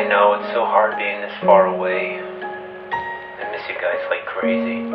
I know it's so hard being this far away. I miss you guys like crazy.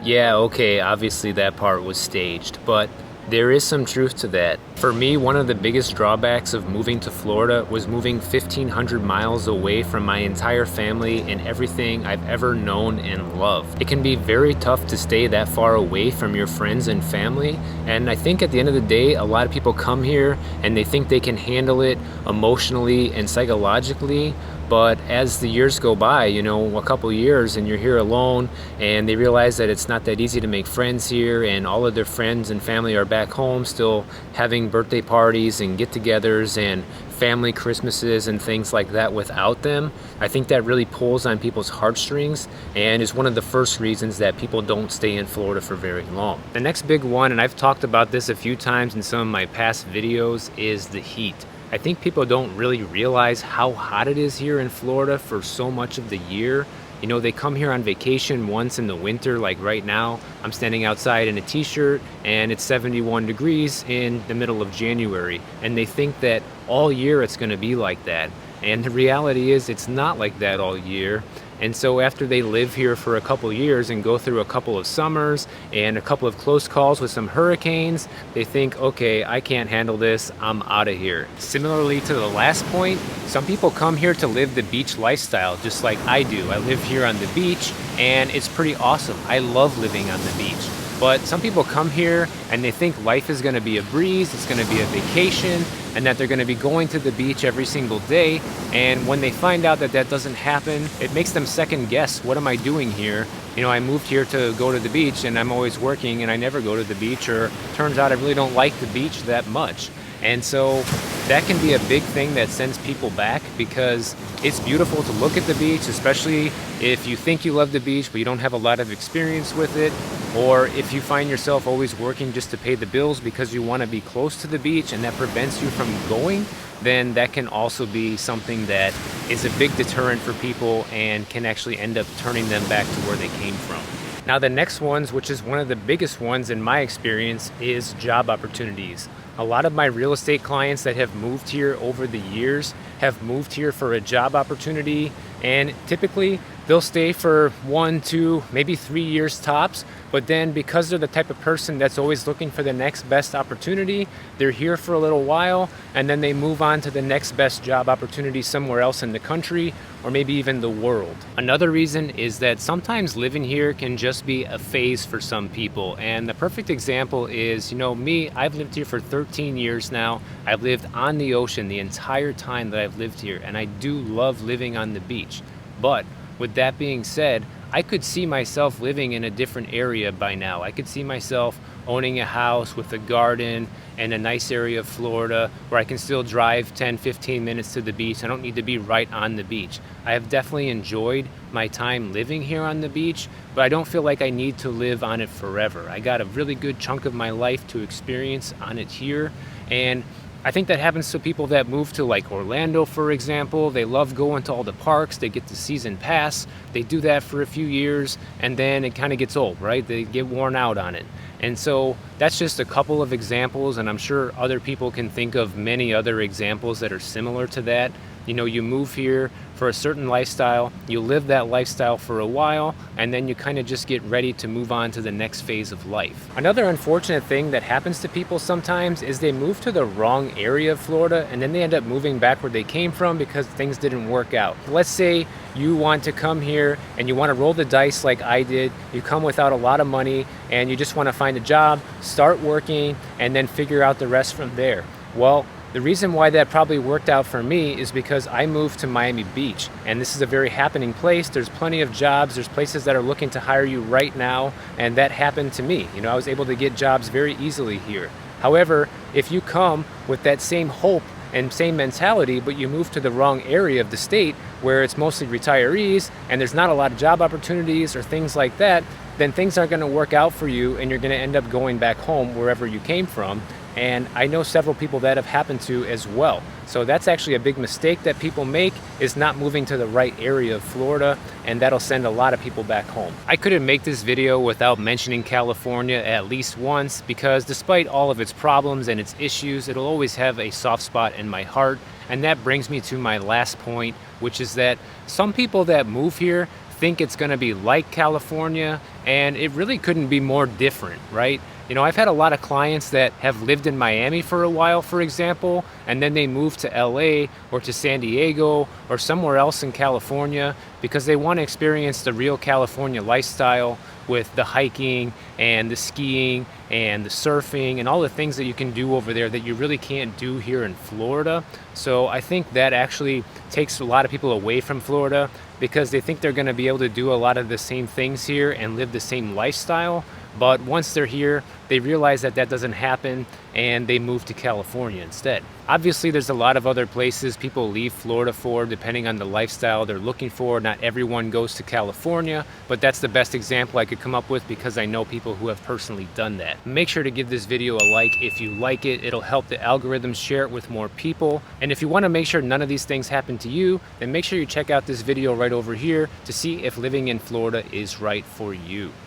Yeah, okay, obviously that part was staged, but there is some truth to that. For me, one of the biggest drawbacks of moving to Florida was moving 1,500 miles away from my entire family and everything I've ever known and loved. It can be very tough to stay that far away from your friends and family, and I think at the end of the day, a lot of people come here and they think they can handle it emotionally and psychologically, but as the years go by, a couple years and you're here alone and they realize that it's not that easy to make friends here and all of their friends and family are back home still having birthday parties and get-togethers and family Christmases and things like that without them, I think that really pulls on people's heartstrings and is one of the first reasons that people don't stay in Florida for very long. The next big one, and I've talked about this a few times in some of my past videos, is the heat. I think people don't really realize how hot it is here in Florida for so much of the year. They come here on vacation once in the winter, like right now. I'm standing outside in a t-shirt and it's 71 degrees in the middle of January. And they think that all year it's gonna be like that. And the reality is it's not like that all year. And so after they live here for a couple years and go through a couple of summers and a couple of close calls with some hurricanes, they think, okay, I can't handle this, I'm out of here. Similarly to the last point, some people come here to live the beach lifestyle, just like I do. I live here on the beach and it's pretty awesome. I love living on the beach. But some people come here and they think life is gonna be a breeze, it's gonna be a vacation, and that they're gonna be going to the beach every single day. And when they find out that that doesn't happen, it makes them second guess, what am I doing here? I moved here to go to the beach and I'm always working and I never go to the beach, or turns out I really don't like the beach that much. And so that can be a big thing that sends people back, because it's beautiful to look at the beach, especially if you think you love the beach but you don't have a lot of experience with it, or if you find yourself always working just to pay the bills because you want to be close to the beach and that prevents you from going, then that can also be something that is a big deterrent for people and can actually end up turning them back to where they came from. Now the next ones, which is one of the biggest ones in my experience, is job opportunities. A lot of my real estate clients that have moved here over the years have moved here for a job opportunity, and typically they'll stay for 1, 2, maybe 3 years tops, but then because they're the type of person that's always looking for the next best opportunity, they're here for a little while and then they move on to the next best job opportunity somewhere else in the country or maybe even the world. Another reason is that sometimes living here can just be a phase for some people, and the perfect example is, me, I've lived here for 13 years now. I've lived on the ocean the entire time that I've lived here, and I do love living on the beach. But with that being said, I could see myself living in a different area by now. I could see myself owning a house with a garden and a nice area of Florida where I can still drive 10, 15 minutes to the beach. I don't need to be right on the beach. I have definitely enjoyed my time living here on the beach, but I don't feel like I need to live on it forever. I got a really good chunk of my life to experience on it here, and I think that happens to people that move to like Orlando, for example. They love going to all the parks, they get the season pass, they do that for a few years, and then it kind of gets old, right? They get worn out on it. And so that's just a couple of examples, and I'm sure other people can think of many other examples that are similar to that. You move here for a certain lifestyle, you live that lifestyle for a while, and then you kind of just get ready to move on to the next phase of life. Another unfortunate thing that happens to people sometimes is they move to the wrong area of Florida and then they end up moving back where they came from because things didn't work out. Let's say you want to come here and you want to roll the dice like I did. You come without a lot of money and you just want to find a job, start working, and then figure out the rest from there. Well, the reason why that probably worked out for me is because I moved to Miami Beach, and this is a very happening place. There's plenty of jobs. There's places that are looking to hire you right now, and that happened to me. I was able to get jobs very easily here. However, if you come with that same hope and same mentality, but you move to the wrong area of the state where it's mostly retirees and there's not a lot of job opportunities or things like that, then things aren't going to work out for you and you're going to end up going back home wherever you came from. and I know several people that have happened to as well. So that's actually a big mistake that people make, is not moving to the right area of Florida, and that'll send a lot of people back home. I couldn't make this video without mentioning California at least once, because despite all of its problems and its issues, it'll always have a soft spot in my heart. And that brings me to my last point, which is that some people that move here think it's going to be like California, and it really couldn't be more different, right? You know, I've had a lot of clients that have lived in Miami for a while, for example, and then they moved to LA or to San Diego or somewhere else in California because they want to experience the real California lifestyle with the hiking and the skiing and the surfing and all the things that you can do over there that you really can't do here in Florida. So I think that actually takes a lot of people away from Florida because they think they're going to be able to do a lot of the same things here and live the same lifestyle. But once they're here, they realize that that doesn't happen, and they move to California instead. Obviously, there's a lot of other places people leave Florida for, depending on the lifestyle they're looking for. Not everyone goes to California, but that's the best example I could come up with because I know people who have personally done that. Make sure to give this video a like if you like it. It'll help the algorithm share it with more people. And if you want to make sure none of these things happen to you, then make sure you check out this video right over here to see if living in Florida is right for you.